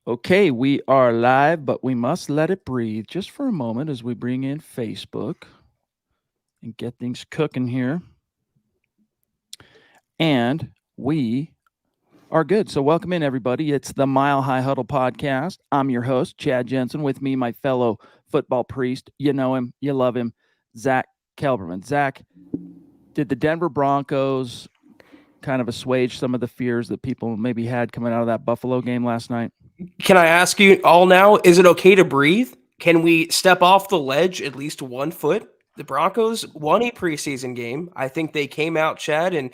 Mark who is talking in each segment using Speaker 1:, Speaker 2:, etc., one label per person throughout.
Speaker 1: Okay, we are live, but we must let it breathe just for a moment as we bring in Facebook and get things cooking here. And we are good. So, welcome in, everybody. It's the Mile High Huddle podcast. I'm your host, Chad Jensen, with me, my fellow football priest. You know him, you love him, Zack Kelberman. Zack, did the Denver Broncos kind of assuage some of the fears that people maybe had coming out of that Buffalo game last night?
Speaker 2: Can I ask you all now, is it okay to breathe? Can we step off the ledge at least 1 foot? The Broncos won a preseason game. I think they came out, Chad, and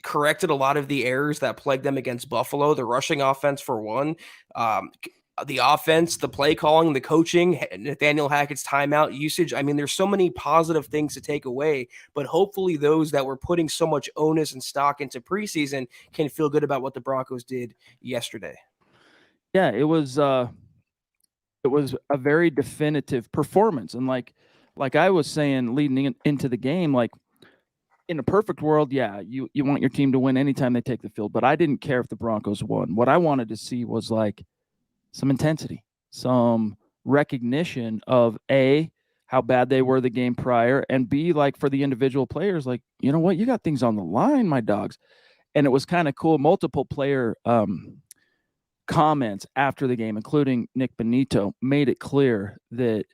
Speaker 2: corrected a lot of the errors that plagued them against Buffalo. The rushing offense, for one. The offense, the play calling, the coaching, Nathaniel Hackett's timeout usage. I mean, there's so many positive things to take away, but hopefully those that were putting so much onus and stock into preseason can feel good about what the Broncos did yesterday.
Speaker 1: Yeah, it was a very definitive performance, and like I was saying leading into the game, like in a perfect world, yeah, you want your team to win anytime they take the field, but I didn't care if the Broncos won. What I wanted to see was like some intensity, some recognition of A, how bad they were the game prior, and B, like for the individual players, like, you know what, you got things on the line, my dogs. And it was kind of cool. Multiple player comments after the game, including Nick Benito, made it clear that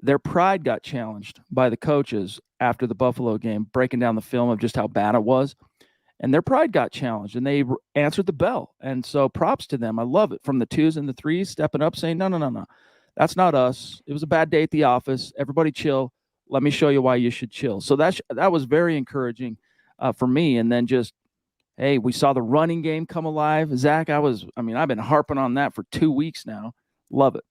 Speaker 1: their pride got challenged by the coaches after the Buffalo game, breaking down the film of just how bad it was. And their pride got challenged, and they answered the bell. And so props to them. I love it. From the twos and the threes, stepping up, saying, no, no, no, no. That's not us. It was a bad day at the office. Everybody chill. Let me show you why you should chill. So that was very encouraging for me. And then just, hey, we saw the running game come alive. Zack, I've been harping on that for 2 weeks now. Love it.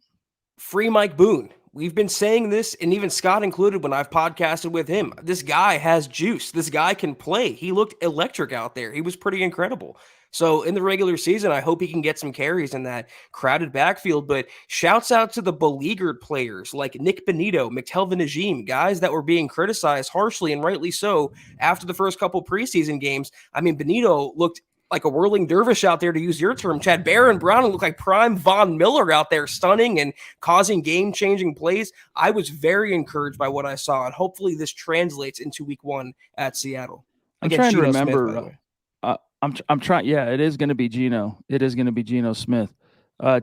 Speaker 2: Free Mike Boone. We've been saying this, and even Scott included when I've podcasted with him. This guy has juice. This guy can play. He looked electric out there. He was pretty incredible. So in the regular season, I hope he can get some carries in that crowded backfield. But shouts out to the beleaguered players like Nick Benito, McTelvin Najim, guys that were being criticized harshly and rightly so after the first couple preseason games. I mean, Benito looked like a whirling dervish out there, to use your term, Chad. Baron Brown looked like prime Von Miller out there, stunning and causing game-changing plays. I was very encouraged by what I saw, and hopefully this translates into week one at Seattle.
Speaker 1: I'm
Speaker 2: Against
Speaker 1: trying to
Speaker 2: Geno Smith,
Speaker 1: remember.
Speaker 2: by the way.
Speaker 1: I'm trying. Yeah, it is going to be Geno. It is going to be Geno Smith.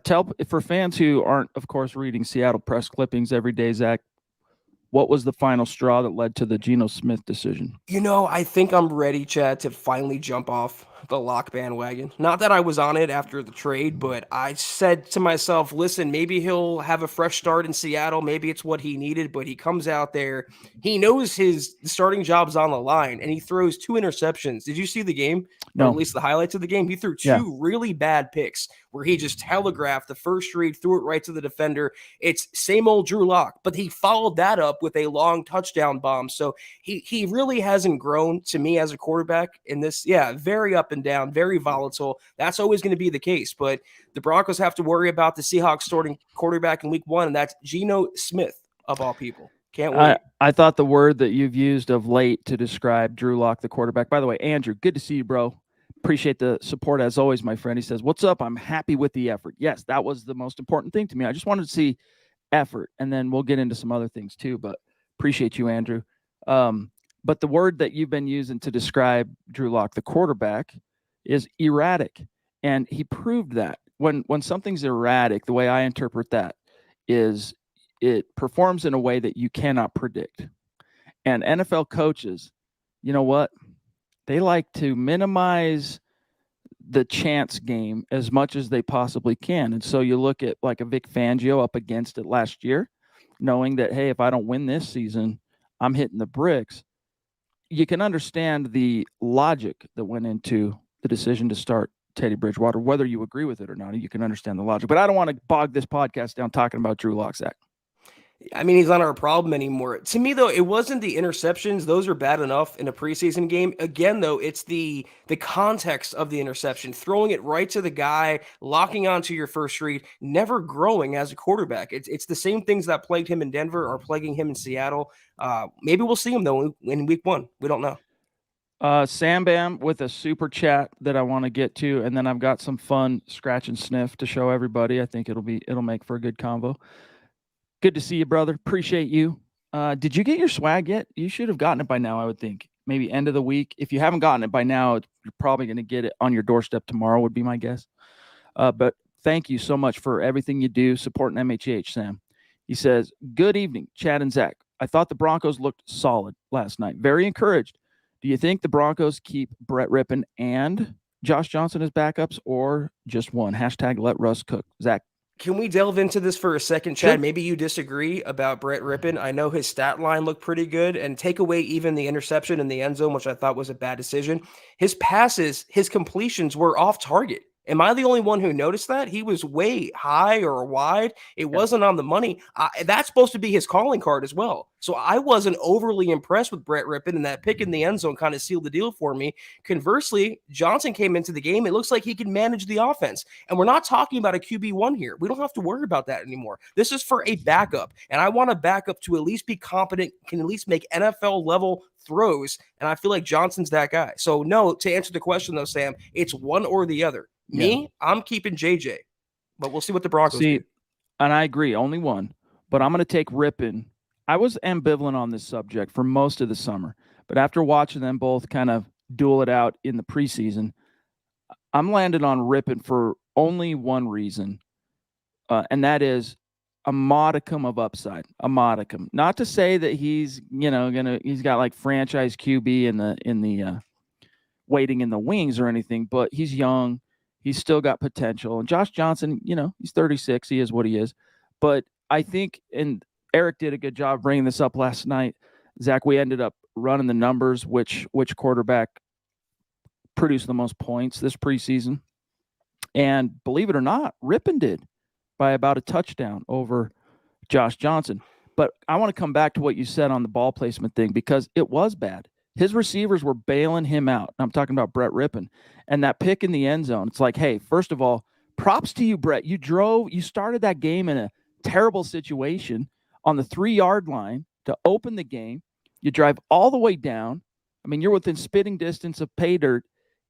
Speaker 1: Tell for fans who aren't, of course, reading Seattle press clippings every day, Zack, what was the final straw that led to the Geno Smith decision?
Speaker 2: You know, I think I'm ready, Chad, to finally jump off the lock bandwagon. Not that I was on it after the trade, but I said to myself, listen, maybe he'll have a fresh start in Seattle. Maybe it's what he needed, but he comes out there. He knows his starting job's on the line, and he throws 2 interceptions. Did you see the game? Or at
Speaker 1: No.
Speaker 2: least the highlights of the game? He threw
Speaker 1: Yeah.
Speaker 2: two really bad picks where he just telegraphed the first read, threw it right to the defender. It's same old Drew Lock, but he followed that up with a long touchdown bomb. So he really hasn't grown to me as a quarterback in this. Yeah, very up and down, very volatile. That's always going to be the case. But the Broncos have to worry about the Seahawks starting quarterback in week one, and that's Geno Smith, of all people. Can't wait.
Speaker 1: I thought the word that you've used of late to describe Drew Lock, the quarterback. By the way, Andrew, good to see you, bro. Appreciate the support as always, my friend. He says, "What's up? I'm happy with the effort." Yes, that was the most important thing to me. I just wanted to see effort, and then we'll get into some other things too. But appreciate you, Andrew. But the word that you've been using to describe Drew Lock, the quarterback, is erratic, and he proved that. When something's erratic, the way I interpret that is it performs in a way that you cannot predict. And NFL coaches, you know what? They like to minimize the chance game as much as they possibly can. And so you look at like a Vic Fangio up against it last year, knowing that, hey, if I don't win this season, I'm hitting the bricks. You can understand the logic that went into the decision to start Teddy Bridgewater, whether you agree with it or not. You can understand the logic. But I don't want to bog this podcast down talking about Drew Lock, Zack.
Speaker 2: I mean, he's not our problem anymore. To me, though, it wasn't the interceptions; those are bad enough in a preseason game. Again, though, it's the context of the interception, throwing it right to the guy, locking onto your first read, never growing as a quarterback. It's the same things that plagued him in Denver are plaguing him in Seattle. Maybe we'll see him though in week one. We don't know.
Speaker 1: Sam Bam with a super chat that I want to get to, and then I've got some fun scratch and sniff to show everybody. I think it'll make for a good convo. Good to see you, brother. Appreciate you. Did you get your swag yet? You should have gotten it by now, I would think. Maybe end of the week. If you haven't gotten it by now, you're probably going to get it on your doorstep tomorrow, would be my guess. But thank you so much for everything you do supporting MHH, Sam. He says, good evening, Chad and Zach. I thought the Broncos looked solid last night. Very encouraged. Do you think the Broncos keep Brett Rippon and Josh Johnson as backups or just one? Hashtag let Russ cook. Zach.
Speaker 2: Can we delve into this for a second, Chad? Sure. Maybe you disagree about Brett Rippon. I know his stat line looked pretty good, and take away even the interception in the end zone, which I thought was a bad decision. His passes, his completions were off target. Am I the only one who noticed that? He was way high or wide. It wasn't on the money. That's supposed to be his calling card as well. So I wasn't overly impressed with Brett Rippon, and that pick in the end zone kind of sealed the deal for me. Conversely, Johnson came into the game. It looks like he can manage the offense. And we're not talking about a QB1 here. We don't have to worry about that anymore. This is for a backup. And I want a backup to at least be competent, can at least make NFL level throws. And I feel like Johnson's that guy. So no, to answer the question though, Sam, it's one or the other. Me, I'm keeping JJ, but we'll see what the Broncos do.
Speaker 1: And I agree, only one. But I'm going to take Rippon. I was ambivalent on this subject for most of the summer, but after watching them both kind of duel it out in the preseason, I'm landed on Rippon for only one reason, and that is a modicum of upside. A modicum. Not to say that he's he's got like franchise QB in the waiting in the wings or anything, but he's young. He's still got potential. And Josh Johnson, he's 36. He is what he is. But I think, and Eric did a good job bringing this up last night, Zach, we ended up running the numbers, which quarterback produced the most points this preseason. And believe it or not, Rippon did by about a touchdown over Josh Johnson. But I want to come back to what you said on the ball placement thing because it was bad. His receivers were bailing him out. I'm talking about Brett Rippon. And that pick in the end zone, it's like, hey, first of all, props to you, Brett. You started that game in a terrible situation on the 3-yard line to open the game. You drive all the way down. I mean, you're within spitting distance of pay dirt,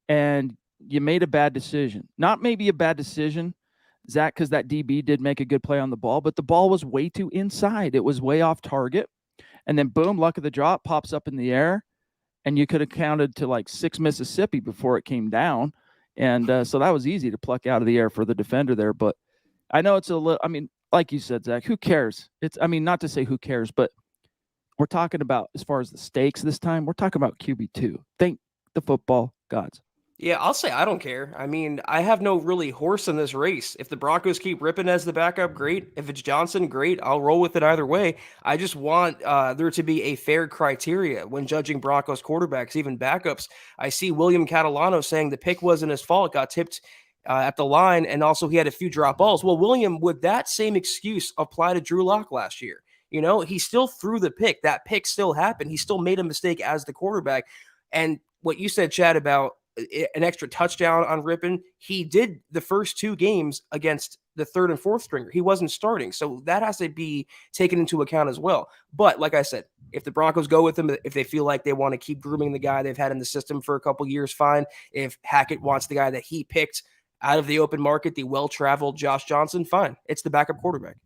Speaker 1: and you made a bad decision. Not maybe a bad decision, Zach, because that DB did make a good play on the ball, but the ball was way too inside. It was way off target. And then, boom, luck of the draw, it pops up in the air. And you could have counted to like 6 Mississippi before it came down. And so that was easy to pluck out of the air for the defender there. But I know it's a little, I mean, like you said, Zach, who cares? Not to say who cares, but we're talking about, as far as the stakes this time, we're talking about QB2. Thank the football gods.
Speaker 2: Yeah, I'll say I don't care. I mean, I have no really horse in this race. If the Broncos keep Rippon as the backup, great. If it's Johnson, great. I'll roll with it either way. I just want there to be a fair criteria when judging Broncos quarterbacks, even backups. I see William Catalano saying the pick wasn't his fault. It got tipped at the line, and also he had a few drop balls. Well, William, would that same excuse apply to Drew Lock last year? He still threw the pick. That pick still happened. He still made a mistake as the quarterback. And what you said, Chad, about an extra touchdown on Rippon, he did the first 2 games against the 3rd and 4th stringer. He wasn't starting. So that has to be taken into account as well. But like I said, if the Broncos go with him, if they feel like they want to keep grooming the guy they've had in the system for a couple years, fine. If Hackett wants the guy that he picked out of the open market, the well-traveled Josh Johnson, fine. It's the backup quarterback.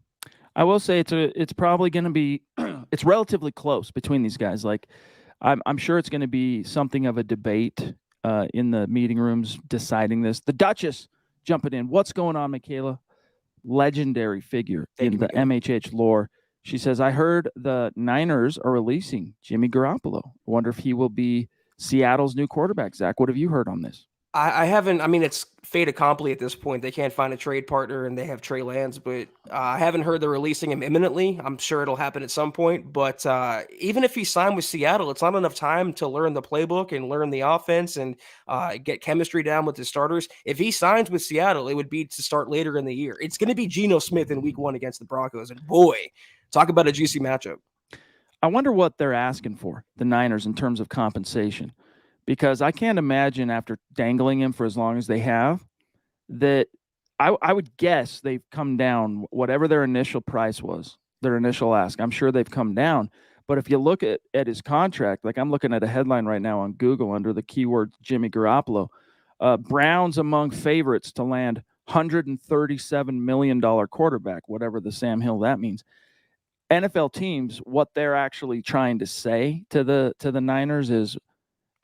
Speaker 1: I will say it's probably going to be it's relatively close between these guys. Like I'm sure it's going to be something of a debate in the meeting rooms deciding this. The Duchess jumping in. What's going on, Michaela? Legendary figure in the MHH lore. She says, I heard the Niners are releasing Jimmy Garoppolo. I wonder if he will be Seattle's new quarterback. Zach, what have you heard on this?
Speaker 2: I haven't. I mean, it's fait accompli at this point. They can't find a trade partner, and they have Trey Lance, but I haven't heard they're releasing him imminently. I'm sure it'll happen at some point. But even if he signed with Seattle, it's not enough time to learn the playbook and learn the offense and get chemistry down with the starters. If he signs with Seattle, it would be to start later in the year. It's going to be Geno Smith in Week 1 against the Broncos, and boy, talk about a juicy matchup.
Speaker 1: I wonder what they're asking for, the Niners, in terms of compensation. Because I can't imagine, after dangling him for as long as they have, that I would guess they've come down, whatever their initial price was, their initial ask. I'm sure they've come down. But if you look at his contract, like I'm looking at a headline right now on Google under the keyword Jimmy Garoppolo, Browns among favorites to land $137 million quarterback, whatever the Sam Hill that means. NFL teams, what they're actually trying to say to the Niners is,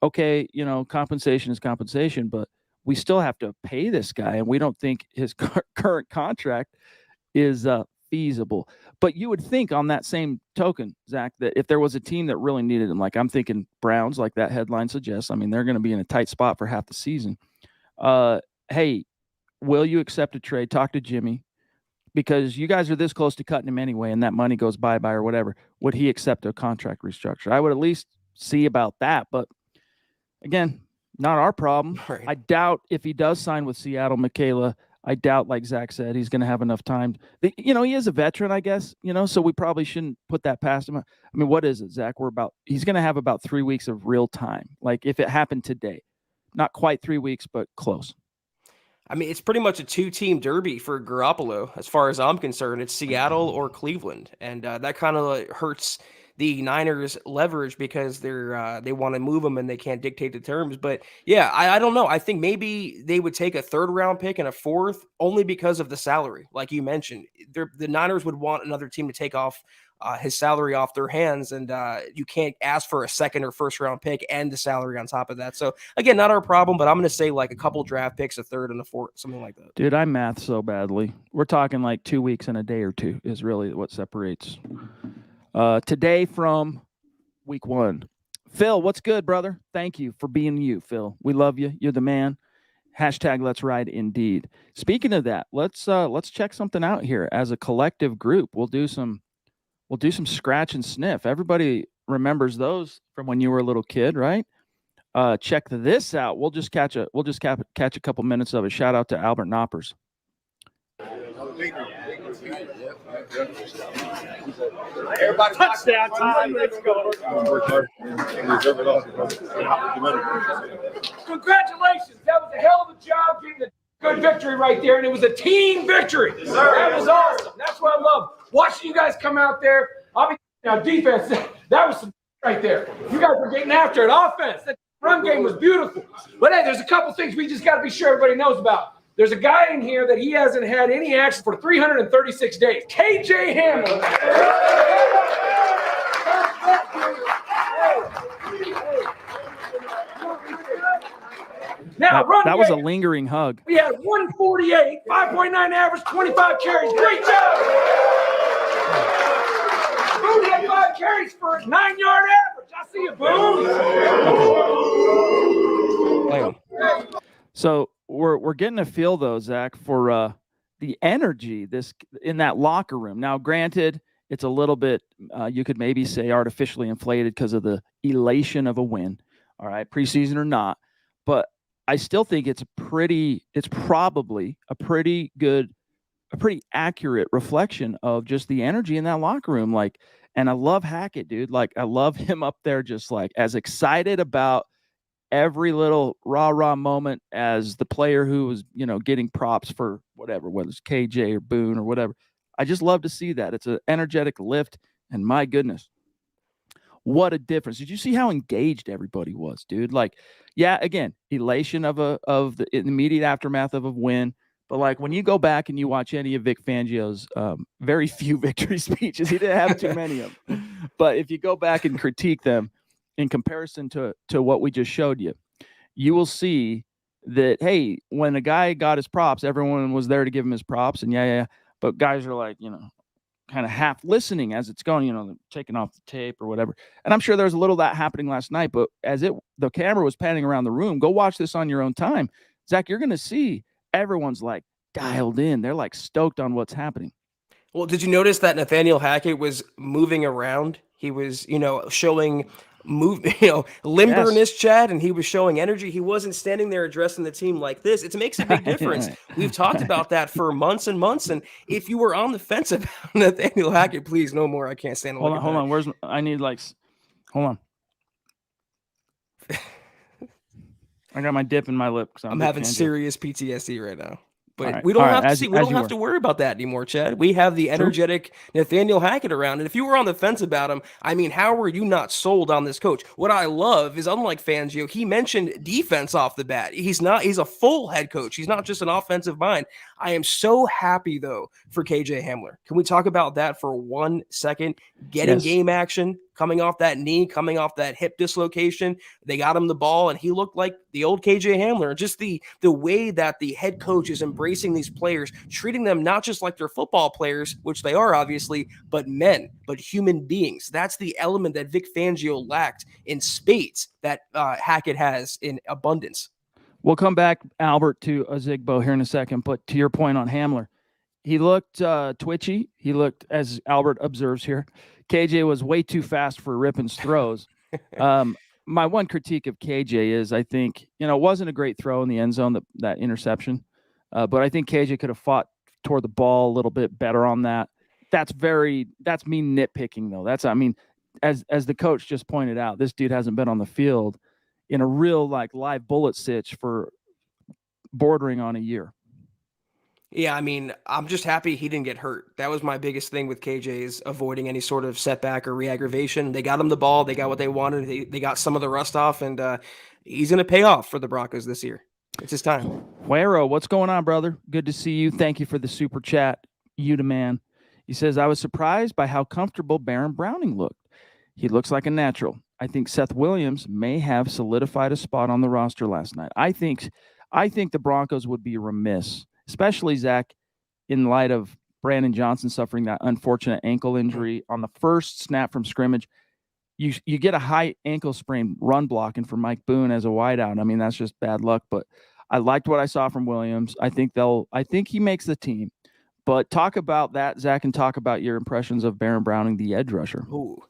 Speaker 1: okay, compensation is compensation, but we still have to pay this guy, and we don't think his current contract is feasible. But you would think on that same token, Zach, that if there was a team that really needed him, like I'm thinking Browns, like that headline suggests, I mean, they're going to be in a tight spot for half the season. Hey, will you accept a trade? Talk to Jimmy, because you guys are this close to cutting him anyway, and that money goes bye-bye or whatever. Would he accept a contract restructure? I would at least see about that. But again, not our problem.
Speaker 2: Right.
Speaker 1: I doubt if he does sign with Seattle, Michaela, I doubt, like Zach said, he's going to have enough time. He is a veteran, I guess, so we probably shouldn't put that past him. I mean, what is it, Zach? He's going to have about 3 weeks of real time. Like if it happened today, not quite 3 weeks, but close.
Speaker 2: I mean, it's pretty much a two-team derby for Garoppolo, as far as I'm concerned. It's Seattle or Cleveland, and that kind of hurts the Niners' leverage because they want to move him and they can't dictate the terms. But yeah, I don't know. I think maybe they would take a third-round pick and a fourth only because of the salary, like you mentioned. The Niners would want another team to take off his salary off their hands, and you can't ask for a second or first round pick and the salary on top of that. So again, not our problem, but I'm going to say like a couple draft picks, a third and a fourth, something like that.
Speaker 1: Dude, I math so badly. We're talking like 2 weeks and a day or two is really what separates today from week 1. Phil, what's good, brother? Thank you for being you, Phil. We love you. You're the man. Hashtag let's ride indeed. Speaking of that, let's check something out here as a collective group. We'll do some scratch and sniff. Everybody remembers those from when you were a little kid, right? Check this out. We'll just catch a couple minutes of it. Shout out to Albert Knoppers.
Speaker 3: Everybody, touchdown time. Let's go. Congratulations. That was a hell of a job getting a good victory right there, and it was a team victory. That was awesome. That's what I love. Watching you guys come out there. Now, defense, that was some right there. You guys were getting after it. Offense, that run game was beautiful. But hey, there's a couple things we just got to be sure everybody knows about. There's a guy in here that he hasn't had any action for 336 days. KJ Hamler. Now,
Speaker 1: that was a lingering hug.
Speaker 3: We had 148, 5.9 average, 25 carries. Great job. Boone had 5 carries for a 9-yard average. I see you, Boone.
Speaker 1: So we're getting a feel though, Zach, for the energy in that locker room. Now, granted, it's a little bit you could maybe say artificially inflated because of the elation of a win. All right, preseason or not, but I still think it's probably a pretty accurate reflection of just the energy in that locker room. Like, and I love Hackett, dude. Like, I love him up there, just like as excited about every little rah-rah moment as the player who was, getting props for whatever, whether it's KJ or Boone or whatever. I just love to see that. It's an energetic lift, and my goodness, what a difference. Did you see how engaged everybody was, dude? Like, yeah, again, elation of the immediate aftermath of a win. But like when you go back and you watch any of Vic Fangio's very few victory speeches, he didn't have too many of them. But if you go back and critique them in comparison to what we just showed you, you will see that, hey, when a guy got his props, everyone was there to give him his props. And yeah. But guys are like, kind of half listening as it's going, taking off the tape or whatever. And I'm sure there was a little of that happening last night, but as the camera was panning around the room, go watch this on your own time. Zach, you're going to see everyone's like dialed in. They're like stoked on what's happening.
Speaker 2: Well, did you notice that Nathaniel Hackett was moving around? He was, showing limberness, Chad, and he was showing energy. He wasn't standing there addressing the team like this. It makes a big difference. We've talked about that for months and months. And if you were on the fence about Nathaniel Hackett, please, no more. I can't stand.
Speaker 1: Hold on. Hold on. I got my dip in my lip.
Speaker 2: I'm having serious PTSD right now. But we don't have to see. We don't have to worry about that anymore, Chad. We have the energetic Nathaniel Hackett around. And if you were on the fence about him, I mean, how were you not sold on this coach? What I love is, unlike Fangio, he mentioned defense off the bat. He's a full head coach. He's not just an offensive mind. I am so happy, though, for KJ Hamler. Can we talk about that for 1 second? Getting game action, coming off that knee, coming off that hip dislocation. They got him the ball, and he looked like the old KJ Hamler. Just the way that the head coach is embracing these players, treating them not just like they're football players, which they are obviously, but men, but human beings. That's the element that Vic Fangio lacked in spades that Hackett has in abundance.
Speaker 1: We'll come back, Albert, to Ozigbo here in a second, but to your point on Hamler, he looked twitchy. He looked, as Albert observes here, KJ was way too fast for Rippon's throws. My one critique of KJ is, I think, it wasn't a great throw in the end zone, that interception. But I think KJ could have fought toward the ball a little bit better on that. That's me nitpicking, though. As the coach just pointed out, this dude hasn't been on the field in a real live bullet sitch for bordering on a year.
Speaker 2: Yeah, I mean, I'm just happy he didn't get hurt. That was my biggest thing with KJ, is avoiding any sort of setback or re-aggravation. They got him the ball. They got what they wanted. They got some of the rust off, and he's going to pay off for the Broncos this year. It's his time.
Speaker 1: Huero, what's going on, brother? Good to see you. Thank you for the super chat. You the man. He says, I was surprised by how comfortable Baron Browning looked. He looks like a natural. I think Seth Williams may have solidified a spot on the roster last night. I think the Broncos would be remiss, especially Zach, in light of Brandon Johnson suffering that unfortunate ankle injury on the first snap from scrimmage. You get a high ankle sprain run blocking for Mike Boone as a wideout. I mean, that's just bad luck, but I liked what I saw from Williams. I think he makes the team. But talk about that, Zach, and talk about your impressions of Baron Browning, the edge rusher.
Speaker 2: Ooh,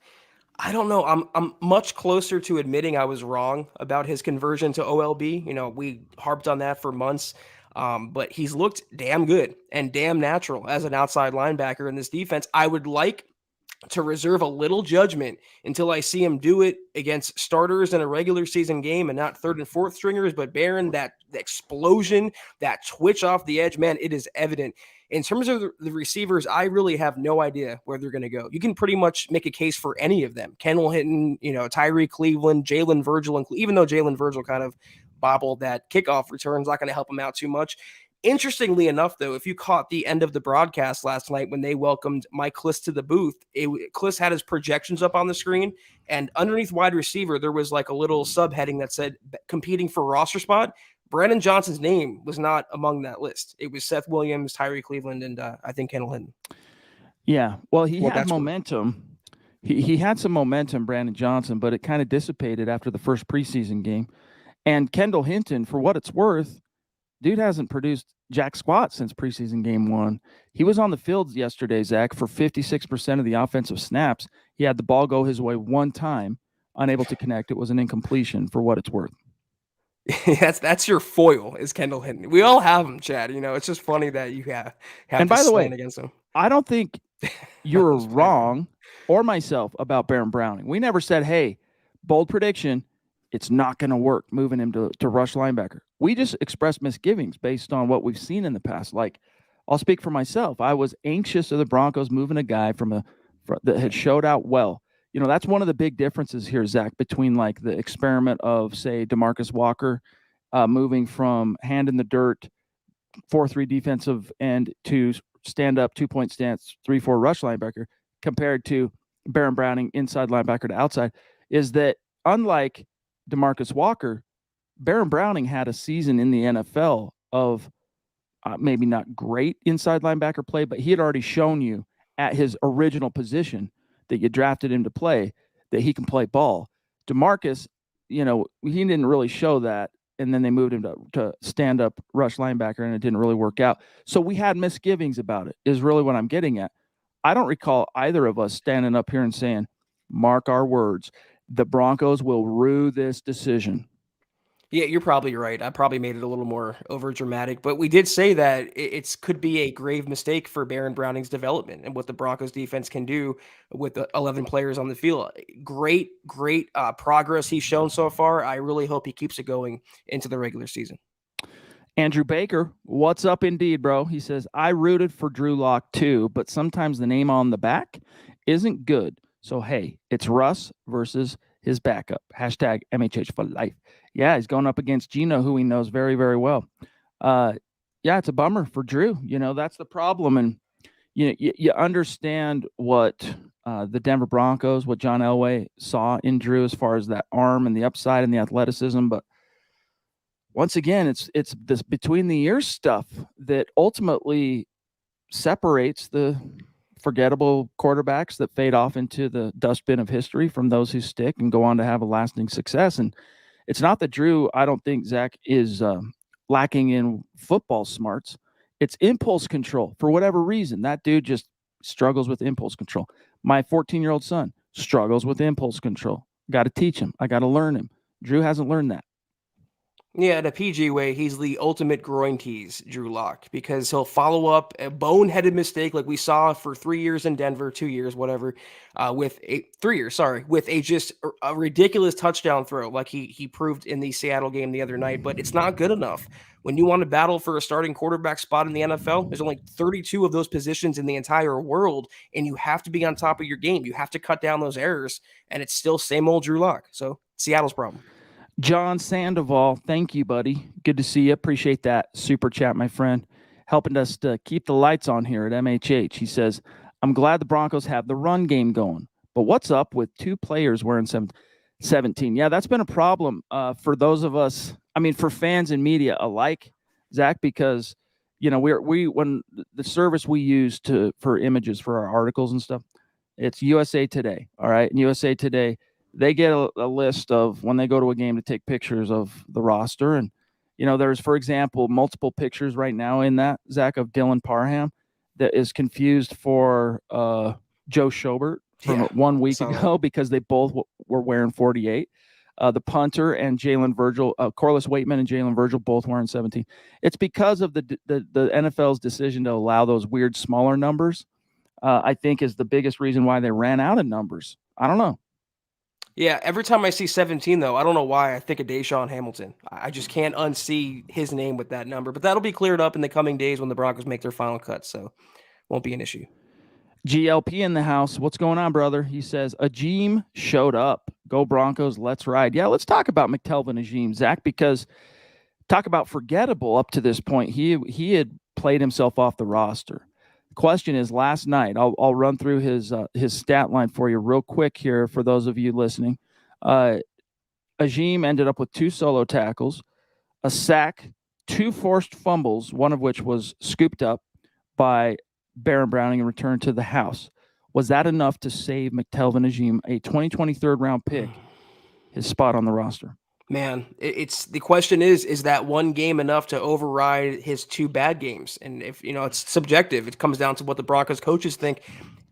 Speaker 2: I don't know. I'm much closer to admitting I was wrong about his conversion to OLB. We harped on that for months. But he's looked damn good and damn natural as an outside linebacker in this defense. I would like to reserve a little judgment until I see him do it against starters in a regular season game and not third and fourth stringers. But Baron, that explosion, that twitch off the edge, man, it is evident. In terms of the receivers, I really have no idea where they're going to go. You can pretty much make a case for any of them. Kendall Hinton, Tyree Cleveland, Jalen Virgil, even though Jalen Virgil kind of bobbled that kickoff return, is not going to help him out too much. Interestingly enough, though, if you caught the end of the broadcast last night when they welcomed Mike Kliss to the booth, Kliss had his projections up on the screen, and underneath wide receiver, there was like a little subheading that said competing for roster spot. Brandon Johnson's name was not among that list. It was Seth Williams, Tyree Cleveland, and I think Kendall Hinton.
Speaker 1: Yeah, well, he had momentum. He had some momentum, Brandon Johnson, but it kind of dissipated after the first preseason game. And Kendall Hinton, for what it's worth, dude hasn't produced jack squat since preseason game 1. He was on the field yesterday, Zach, for 56% of the offensive snaps. He had the ball go his way one time, unable to connect. It was an incompletion, for what it's worth.
Speaker 2: That's your foil, is Kendall Hinton. We all have him, Chad. It's just funny that you have
Speaker 1: and by the way,
Speaker 2: against him.
Speaker 1: I don't think you're wrong or myself about Baron Browning. We never said, hey, bold prediction, it's not going to work moving him to rush linebacker. We just expressed misgivings based on what we've seen in the past. Like, I'll speak for myself. I was anxious of the Broncos moving a guy that had showed out well. That's one of the big differences here, Zach, between like the experiment of, say, DeMarcus Walker moving from hand in the dirt, 4-3 defensive end to stand up, 2-point stance, 3-4 rush linebacker, compared to Baron Browning, inside linebacker to outside, is that unlike DeMarcus Walker, Baron Browning had a season in the NFL of maybe not great inside linebacker play, but he had already shown you at his original position that you drafted him to play, that he can play ball. DeMarcus, he didn't really show that, and then they moved him to stand-up rush linebacker, and it didn't really work out. So we had misgivings about it, is really what I'm getting at. I don't recall either of us standing up here and saying, mark our words, the Broncos will rue this decision.
Speaker 2: Yeah, you're probably right. I probably made it a little more over dramatic, but we did say that it could be a grave mistake for Baron Browning's development and what the Broncos defense can do with the 11 players on the field. Great progress he's shown so far. I really hope he keeps it going into the regular season.
Speaker 1: Andrew Baker, what's up indeed, bro? He says, I rooted for Drew Lock too, but sometimes the name on the back isn't good. So, hey, it's Russ versus his backup. Hashtag MHH for life. Yeah, he's going up against Gino, who he knows very, very well. Yeah, it's a bummer for Drew. That's the problem. And you understand what the Denver Broncos, what John Elway saw in Drew as far as that arm and the upside and the athleticism. But once again, it's this between the ears stuff that ultimately separates the forgettable quarterbacks that fade off into the dustbin of history from those who stick and go on to have a lasting success. And it's not that Drew, I don't think Zach is lacking in football smarts. It's impulse control for whatever reason. That dude just struggles with impulse control. My 14-year-old son struggles with impulse control. Got to teach him. I got to learn him. Drew hasn't learned that.
Speaker 2: Yeah, in a PG way, he's the ultimate groin tease, Drew Lock, because he'll follow up a boneheaded mistake like we saw for 3 years in Denver, 2 years, whatever, with 3 years, with a ridiculous touchdown throw like he proved in the Seattle game the other night. But it's not good enough. When you want to battle for a starting quarterback spot in the NFL, there's only 32 of those positions in the entire world, and you have to be on top of your game. You have to cut down those errors, and it's still same old Drew Lock. So Seattle's problem.
Speaker 1: John Sandoval, thank you, buddy. Good to see you. Appreciate that super chat, my friend, helping us to keep the lights on here at MHH. He says, I'm glad the Broncos have the run game going, but what's up with 2 players wearing 17? Yeah, that's been a problem for those of us, for fans and media alike, Zach, because, we when the service we use for images for our articles and stuff, it's USA Today, all right? And USA Today, they get a list of when they go to a game to take pictures of the roster. And, there's, for example, multiple pictures right now in that, Zach, of Dylan Parham that is confused for Joe Schobert from 1 week ago because they both were wearing 48. The punter and Jalen Virgil, Corliss Waitman and Jalen Virgil, both wearing 17. It's because of the NFL's decision to allow those weird smaller numbers, I think is the biggest reason why they ran out of numbers. I don't know.
Speaker 2: Yeah, every time I see 17, though, I don't know why I think of Deshaun Hamilton. I just can't unsee his name with that number. But that'll be cleared up in the coming days when the Broncos make their final cut, so won't be an issue.
Speaker 1: GLP in the house. What's going on, brother? He says, Ajim showed up. Go Broncos, let's ride. Yeah, let's talk about McTelvin Ajim, Zach, because talk about forgettable up to this point. He had played himself off the roster. The question is, last night, I'll run through his stat line for you real quick here for those of you listening. Ajim ended up with 2 solo tackles, a sack, 2 forced fumbles, one of which was scooped up by Baron Browning and returned to the house. Was that enough to save McTelvin Ajim, a 2023 third-round pick, his spot on the roster?
Speaker 2: Man, it's the question is that one game enough to override his 2 bad games? And if it's subjective, it comes down to what the Broncos coaches think.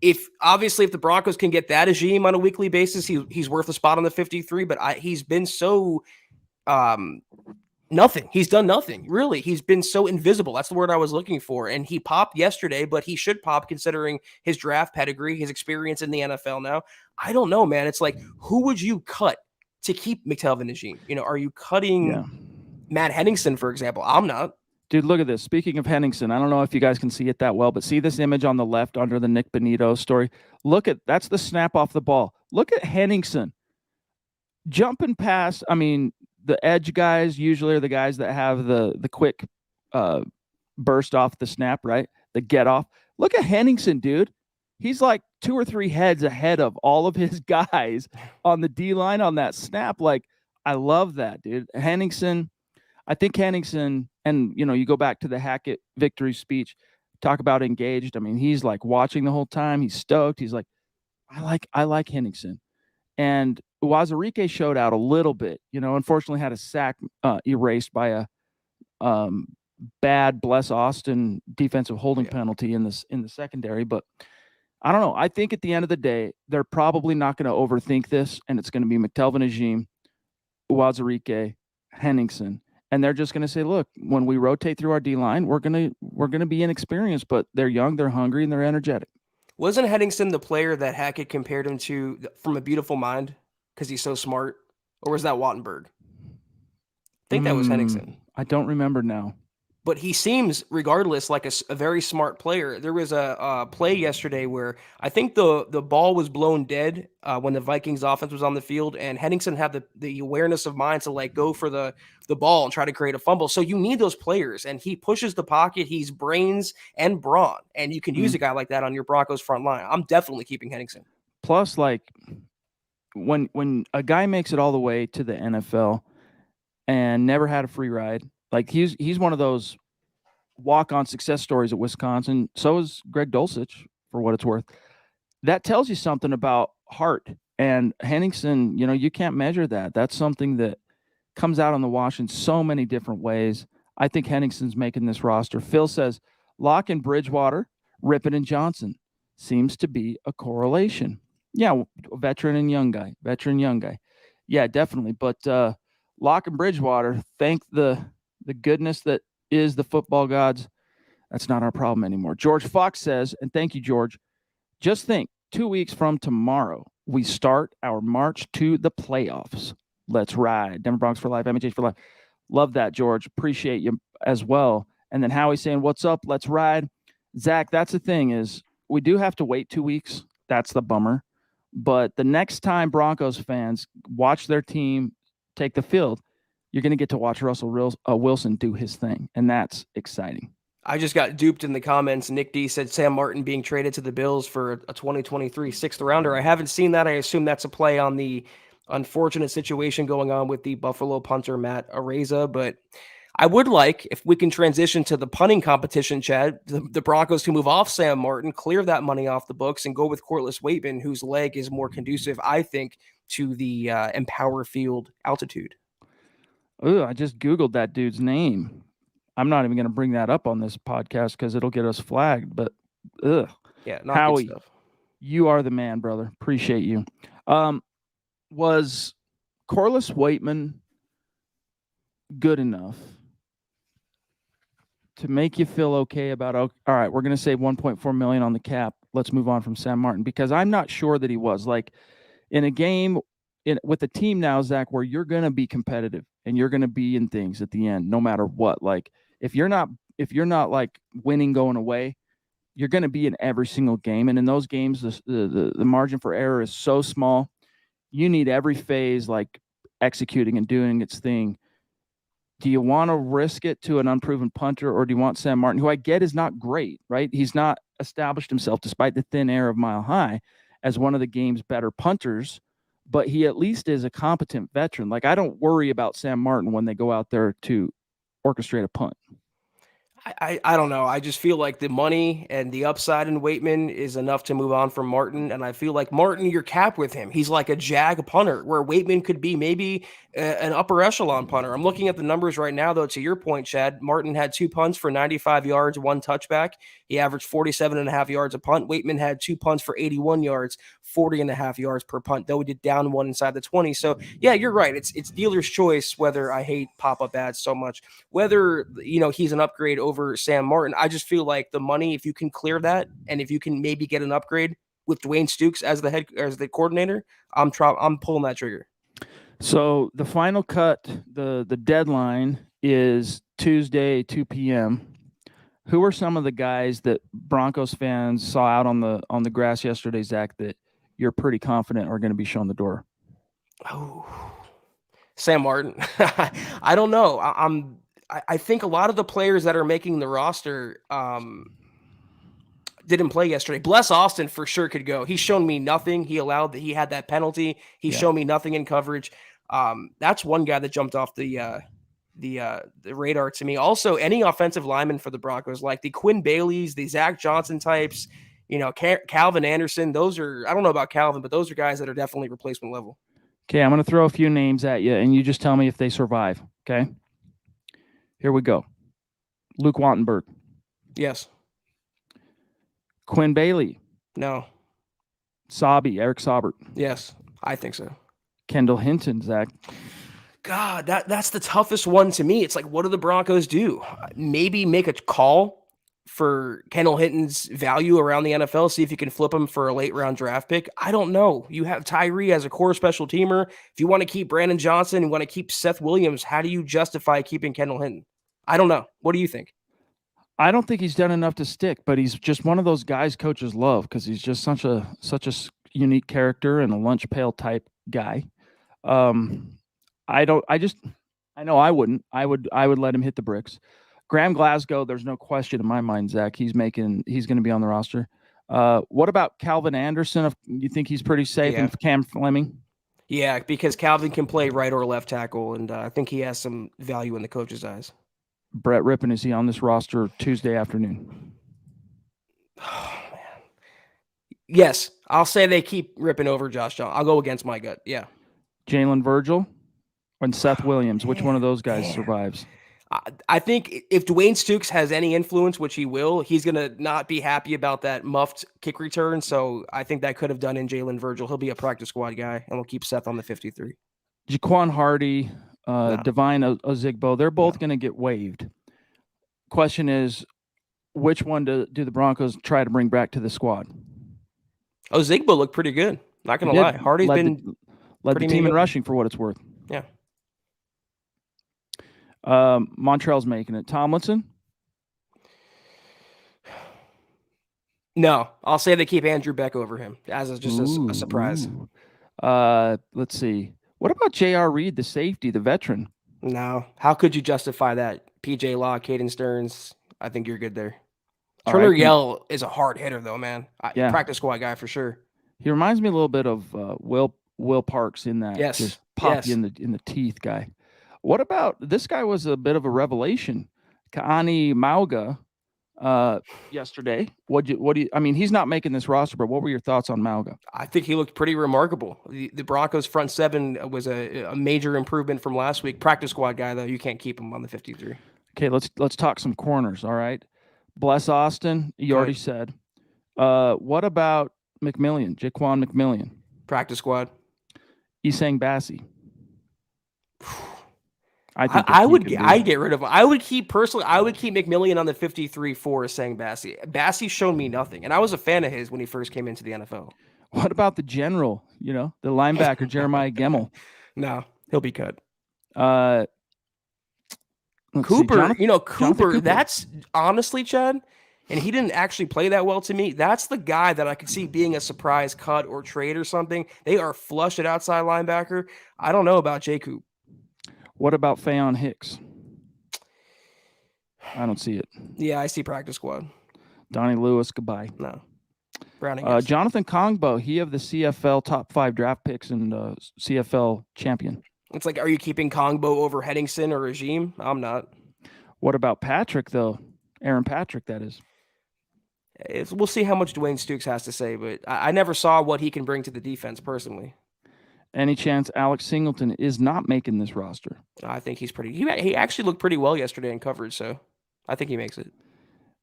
Speaker 2: If the Broncos can get that Ajim on a weekly basis, he's worth a spot on the 53. But he's been so nothing. He's done nothing, really. He's been so invisible. That's the word I was looking for. And he popped yesterday, but he should pop considering his draft pedigree, his experience in the NFL now. I don't know, man. It's like, who would you cut to keep McTelvin Ajim? Are you cutting Matt Henningsen, for example? I'm not.
Speaker 1: Dude, look at this. Speaking of Henningsen, I don't know if you guys can see it that well, but see this image on the left under the Nick Benito story? That's the snap off the ball. Look at Henningsen jumping past. The edge guys usually are the guys that have the quick burst off the snap, right? The get off. Look at Henningsen, dude. He's like 2 or 3 heads ahead of all of his guys on the D-line on that snap. Like, I love that, dude. I think Henningsen, and, you go back to the Hackett victory speech, talk about engaged. He's like watching the whole time. He's stoked. He's like, I like Henningsen. And Wazirike showed out a little bit, unfortunately had a sack erased by a bad Bless Austin defensive holding penalty in the secondary. But I don't know. I think at the end of the day, they're probably not going to overthink this, and it's going to be McTelvin Ajim, Wazirike, Henningsen, and they're just going to say, look, when we rotate through our D-line, we're going to be inexperienced, but they're young, they're hungry, and they're energetic.
Speaker 2: Wasn't Henningsen the player that Hackett compared him to from A Beautiful Mind because he's so smart? Or was that Wattenberg? I think that was Henningsen.
Speaker 1: I don't remember now.
Speaker 2: but he seems, regardless, like a very smart player. There was a play yesterday where I think the ball was blown dead when the Vikings offense was on the field, and Henningsen had the awareness of mind to like go for the ball and try to create a fumble. So you need those players, and he pushes the pocket. He's brains and brawn, and you can use a guy like that on your Broncos front line. I'm definitely keeping Henningsen.
Speaker 1: Plus, like when a guy makes it all the way to the NFL and never had a free ride, like he's one of those walk-on success stories at Wisconsin. So is Greg Dulcich, for what it's worth. That tells you something about heart. And Henningsen, you can't measure that. That's something that comes out on the wash in so many different ways. I think Henningsen's making this roster. Phil says Locke and Bridgewater, Rippon and Johnson seems to be a correlation. Yeah, veteran and young guy. Yeah, definitely. But Locke and Bridgewater, thank the goodness that is the football gods. That's not our problem anymore. George Fox says, and thank you, George, just think 2 weeks from tomorrow, we start our march to the playoffs. Let's ride. Denver Broncos for life, MHH for life. Love that, George. Appreciate you as well. And then Howie's saying, what's up? Let's ride. Zach, that's the thing is we do have to wait 2 weeks. That's the bummer. But the next time Broncos fans watch their team take the field, you're going to get to watch Russell Wilson do his thing, and that's exciting.
Speaker 2: I just got duped in the comments. Nick D said Sam Martin being traded to the Bills for a 2023 sixth rounder. I haven't seen that. I assume that's a play on the unfortunate situation going on with the Buffalo punter, Matt Araiza. But I would like, if we can transition to the punting competition, Chad, the Broncos can move off Sam Martin, clear that money off the books, and go with Corliss Waitman, whose leg is more conducive, I think, to the Empower Field altitude.
Speaker 1: Ooh, I just Googled that dude's name. I'm not even going to bring that up on this podcast because it'll get us flagged. But
Speaker 2: yeah, not
Speaker 1: Howie,
Speaker 2: good stuff.
Speaker 1: You are the man, brother. Appreciate you. Was Corliss Waitman good enough to make you feel okay about? All right, we're going to save $1.4 million on the cap. Let's move on from Sam Martin, because I'm not sure that he was. Like in a game with a team now, Zach, where you're going to be competitive and you're going to be in things at the end, no matter what. Like if you're not like winning going away, you're going to be in every single game. And in those games, the margin for error is so small. You need every phase like executing and doing its thing. Do you want to risk it to an unproven punter, or do you want Sam Martin, who I get is not great, right? He's not established himself, despite the thin air of Mile High, as one of the game's better punters, but he at least is a competent veteran. Like, I don't worry about Sam Martin when they go out there to orchestrate a punt.
Speaker 2: I don't know. I just feel like the money and the upside in Waitman is enough to move on from Martin. And I feel like Martin, you're capped with him. He's like a jag punter, where Waitman could be maybe an upper echelon punter. I'm looking at the numbers right now, though, to your point, Chad. Martin had 2 punts for 95 yards, 1 touchback. He averaged 47.5 yards a punt. Waitman had 2 punts for 81 yards, 40.5 yards per punt, though he did down 1 inside the 20. So, yeah, you're right. It's dealer's choice whether I hate pop-up ads so much, whether, he's an upgrade over Sam Martin. I just feel like the money, if you can clear that, and if you can maybe get an upgrade with Dwayne Stukes as the coordinator, I'm pulling that trigger.
Speaker 1: So the final cut, the deadline is Tuesday, 2 p.m. Who are some of the guys that Broncos fans saw out on the grass yesterday, Zach, that you're pretty confident are going to be shown the door?
Speaker 2: Oh, Sam Martin. I don't know. I think a lot of the players that are making the roster didn't play yesterday. Bless Austin for sure could go. He's shown me nothing. He had that penalty. He's shown me nothing in coverage. That's one guy that jumped off the radar to me. Also, any offensive lineman for the Broncos, like the Quinn Baileys, the Zach Johnson types, Calvin Anderson. Those are, I don't know about Calvin, but those are guys that are definitely replacement level.
Speaker 1: Okay, I'm going to throw a few names at you, and you just tell me if they survive, okay? Here we go. Luke Wattenberg.
Speaker 2: Yes.
Speaker 1: Quinn Bailey.
Speaker 2: No.
Speaker 1: Eric Saubert.
Speaker 2: Yes, I think so.
Speaker 1: Kendall Hinton, Zach.
Speaker 2: God, that's the toughest one to me. It's like, what do the Broncos do? Maybe make a call for Kendall Hinton's value around the NFL, see if you can flip him for a late-round draft pick. I don't know. You have Tyree as a core special teamer. If you want to keep Brandon Johnson, you want to keep Seth Williams, how do you justify keeping Kendall Hinton? I don't know. What do you think?
Speaker 1: I don't think he's done enough to stick, but he's just one of those guys coaches love because he's just such a unique character and a lunch pail type guy. I don't. I know I wouldn't. I would let him hit the bricks. Graham Glasgow, there's no question in my mind, Zach. He's going to be on the roster. What about Calvin Anderson? If you think he's pretty safe,
Speaker 2: Yeah.
Speaker 1: and Cam Fleming?
Speaker 2: Yeah, because Calvin can play right or left tackle, and I think he has some value in the coach's eyes.
Speaker 1: Brett Rippon, is he on this roster Tuesday afternoon?
Speaker 2: Oh, man. Yes, I'll say they keep ripping over Josh Johnson. I'll go against my gut. Yeah.
Speaker 1: Jalen Virgil and Seth Williams. Which one of those guys survives?
Speaker 2: I think if Dwayne Stukes has any influence, which he will, he's going to not be happy about that muffed kick return. So I think that could have done in Jalen Virgil. He'll be a practice squad guy, and we'll keep Seth on the 53.
Speaker 1: Jaquan Hardy, Divine Ozigbo, they're both going to get waived. Question is, which one do the Broncos try to bring back to the squad?
Speaker 2: Ozigbo looked pretty good. Not going to lie. Hardy's been
Speaker 1: led the team in rushing for what it's worth.
Speaker 2: Yeah.
Speaker 1: Montreal's making it. Tomlinson?
Speaker 2: No, I'll say they keep Andrew Beck over him as just a surprise.
Speaker 1: Let's see. What about J.R. Reed, the safety, the veteran?
Speaker 2: No. How could you justify that? P.J. Law, Caden Stearns, I think you're good there. Turner Yell is a hard hitter, though, man. Practice squad guy for sure.
Speaker 1: He reminds me a little bit of Will Parks in that.
Speaker 2: Yes.
Speaker 1: Just pop you in the teeth guy. What about this guy? Was a bit of a revelation. Kaani Mauga yesterday. What do you? I mean, he's not making this roster, but what were your thoughts on Mauga?
Speaker 2: I think he looked pretty remarkable. The Broncos front seven was a major improvement from last week. Practice squad guy, though, you can't keep him on the 53.
Speaker 1: Okay, let's talk some corners. All right, Bless Austin. You already said. What about McMillian? Jaquan McMillian.
Speaker 2: Practice squad.
Speaker 1: Isang Bassi.
Speaker 2: I'd get rid of him. I would keep McMillian on the 53 for saying Bassi. Bassi showed me nothing, and I was a fan of his when he first came into the NFL.
Speaker 1: What about the general? The linebacker Jeremiah Gemmel.
Speaker 2: No, he'll be cut.
Speaker 1: Cooper.
Speaker 2: Cooper. That's honestly, Chad, and he didn't actually play that well to me. That's the guy that I could see being a surprise cut or trade or something. They are flush at outside linebacker. I don't know about J. Coop.
Speaker 1: What about Fayon Hicks? I don't see it.
Speaker 2: Yeah, I see practice squad.
Speaker 1: Donnie Lewis, goodbye.
Speaker 2: No. Browning.
Speaker 1: Jonathan Kongbo, he of the CFL top 5 draft picks and CFL champion.
Speaker 2: It's like, are you keeping Kongbo over Henningsen or Regime? I'm not.
Speaker 1: What about Patrick, though? Aaron Patrick, that is.
Speaker 2: We'll see how much Dwayne Stukes has to say, but I never saw what he can bring to the defense personally.
Speaker 1: Any chance Alex Singleton is not making this roster?
Speaker 2: I think he's pretty. He actually looked pretty well yesterday in coverage, so I think he makes it.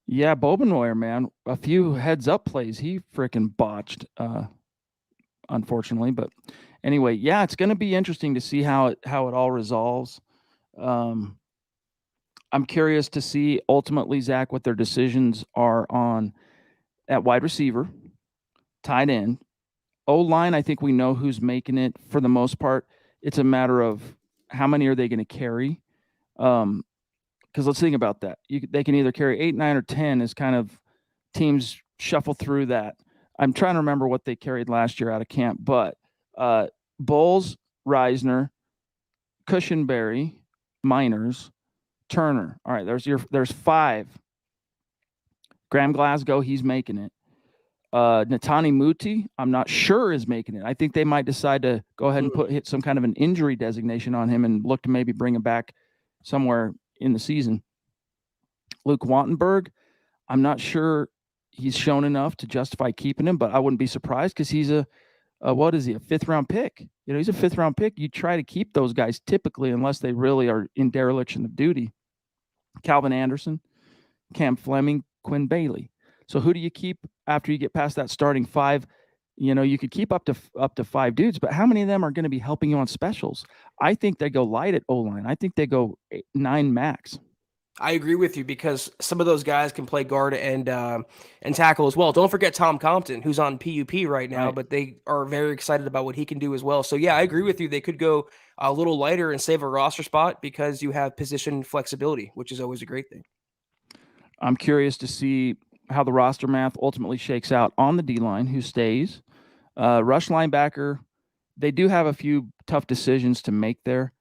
Speaker 1: Yeah, Bobenoyer, man, a few heads-up plays he freaking botched, unfortunately. But anyway, yeah, it's going to be interesting to see how it all resolves. I'm curious to see ultimately, Zach, what their decisions are on at wide receiver, tight end. O-line, I think we know who's making it for the most part. It's a matter of how many are they going to carry. Because let's think about that. They can either carry 8, 9, or 10 as kind of teams shuffle through that. I'm trying to remember what they carried last year out of camp, but Bowles, Reisner, Cushenberry, Miners, Turner. All right, there's 5. Graham Glasgow, he's making it. Natani Muti, I'm not sure is making it. I think they might decide to go ahead and hit some kind of an injury designation on him and look to maybe bring him back somewhere in the season. Luke Wattenberg, I'm not sure he's shown enough to justify keeping him, but I wouldn't be surprised because he's a 5th-round pick. He's a 5th-round pick. You try to keep those guys typically unless they really are in dereliction of duty. Calvin Anderson, Cam Fleming, Quinn Bailey. So who do you keep after you get past that starting 5? You could keep up to 5 dudes, but how many of them are going to be helping you on specials? I think they go light at O-line. I think they go 9 max.
Speaker 2: I agree with you because some of those guys can play guard and tackle as well. Don't forget Tom Compton, who's on PUP right now,
Speaker 1: Right.
Speaker 2: but they are very excited about what he can do as well. So yeah, I agree with you. They could go a little lighter and save a roster spot because you have position flexibility, which is always a great thing.
Speaker 1: I'm curious to see how the roster math ultimately shakes out on the D line, who stays. Rush linebacker, they do have a few tough decisions to make there,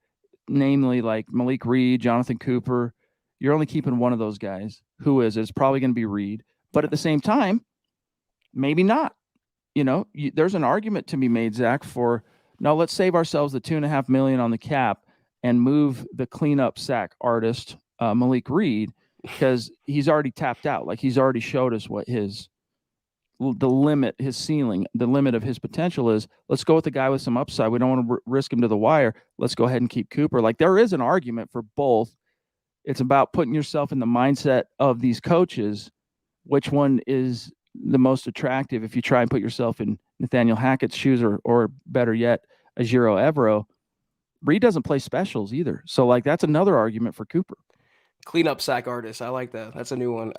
Speaker 1: namely like Malik Reed, Jonathan Cooper. You're only keeping one of those guys. Who is it? It's probably going to be Reed. But at the same time, maybe not. There's an argument to be made, Zach, for no, let's save ourselves the $2.5 million on the cap and move the cleanup sack artist, Malik Reed, because he's already tapped out. Like he's already showed us what the limit, his ceiling, the limit of his potential is. Let's go with the guy with some upside. We don't want to risk him to the wire. Let's go ahead and keep Cooper. Like there is an argument for both. It's about putting yourself in the mindset of these coaches. Which one is the most attractive if you try and put yourself in Nathaniel Hackett's shoes, or better yet, Ajiro Evero? Reed doesn't play specials either. So like that's another argument for Cooper.
Speaker 2: Cleanup sack artist. I like that. That's a new one.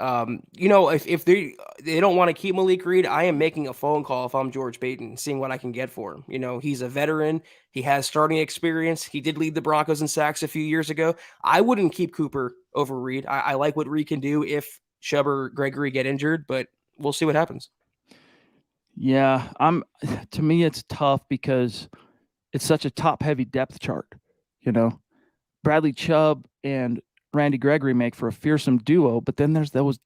Speaker 2: If they don't want to keep Malik Reed, I am making a phone call if I'm George Payton, seeing what I can get for him. He's a veteran. He has starting experience. He did lead the Broncos in sacks a few years ago. I wouldn't keep Cooper over Reed. I like what Reed can do if Chubb or Gregory get injured, but we'll see what happens.
Speaker 1: Yeah, to me it's tough because it's such a top-heavy depth chart. Bradley Chubb and Randy Gregory make for a fearsome duo, but then there's those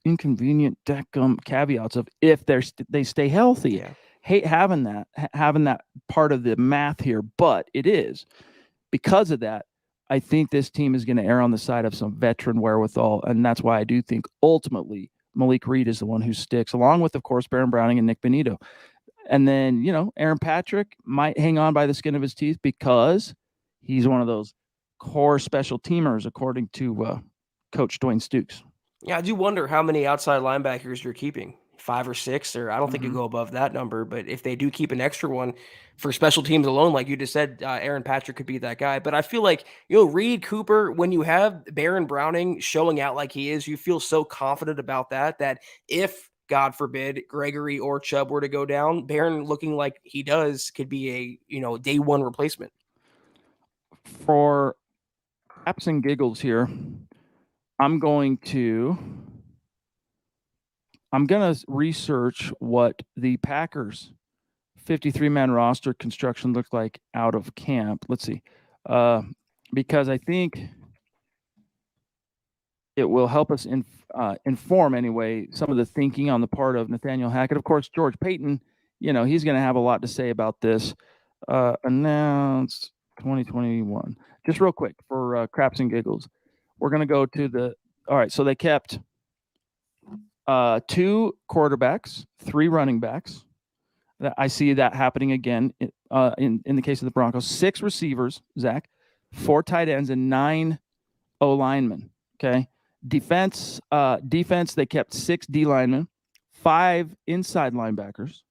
Speaker 1: inconvenient caveats of if they stay healthy.
Speaker 2: Yeah.
Speaker 1: Hate having that part of the math here, but it is because of that. I think this team is going to err on the side of some veteran wherewithal, and that's why I do think ultimately Malik Reed is the one who sticks, along with, of course, Baron Browning and Nick Benito. And then, Aaron Patrick might hang on by the skin of his teeth because he's one of those core special teamers, according to Coach Dwayne Stukes.
Speaker 2: Yeah, I do wonder how many outside linebackers you're keeping. 5 or 6, or I don't think you go above that number. But if they do keep an extra one for special teams alone, like you just said, Aaron Patrick could be that guy. But I feel like, Reed, Cooper, when you have Baron Browning showing out like he is, you feel so confident about that if, God forbid, Gregory or Chubb were to go down, Baron looking like he does could be a, day one replacement.
Speaker 1: For apps and giggles here, I'm going to research what the Packers 53-man roster construction looked like out of camp. Let's see. Because I think it will help us inform anyway some of the thinking on the part of Nathaniel Hackett. Of course, George Payton, he's going to have a lot to say about this. Announced 2021. Just real quick for craps and giggles. We're going to go to all right, so they kept 2 quarterbacks, 3 running backs. I see that happening again in the case of the Broncos. 6 receivers, Zach, 4 tight ends, and 9 O linemen. Okay. Defense, they kept 6 D linemen, 5 inside linebackers,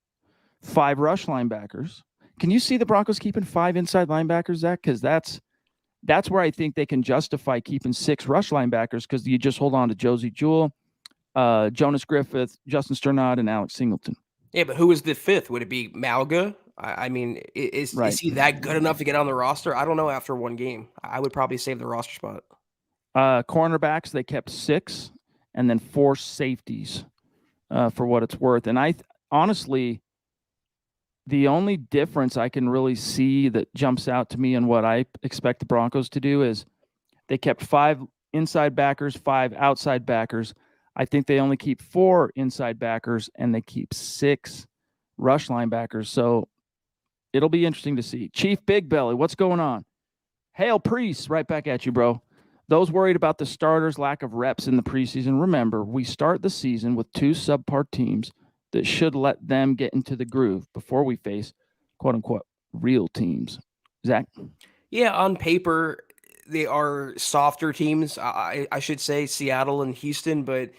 Speaker 1: 5 rush linebackers. Can you see the Broncos keeping 5 inside linebackers, Zach? Because that's where I think they can justify keeping 6 rush linebackers, because you just hold on to Josie Jewell, Jonas Griffith, Justin Sternad, and Alex Singleton.
Speaker 2: Yeah, but who is the 5th? Would it be Malga? I mean, is he that good enough to get on the roster? I don't know after one game. I would probably save the roster spot.
Speaker 1: Cornerbacks, they kept 6, and then 4 safeties for what it's worth. And honestly, the only difference I can really see that jumps out to me and what I expect the Broncos to do is they kept 5 inside backers, 5 outside backers. I think they only keep 4 inside backers, and they keep 6 rush linebackers. So it'll be interesting to see. Chief Big Belly, what's going on? Hail Priest, right back at you, bro. Those worried about the starters' lack of reps in the preseason, remember, we start the season with 2 subpar teams that should let them get into the groove before we face, quote-unquote, real teams. Zach?
Speaker 2: Yeah, on paper, they are softer teams. I should say Seattle and Houston, but,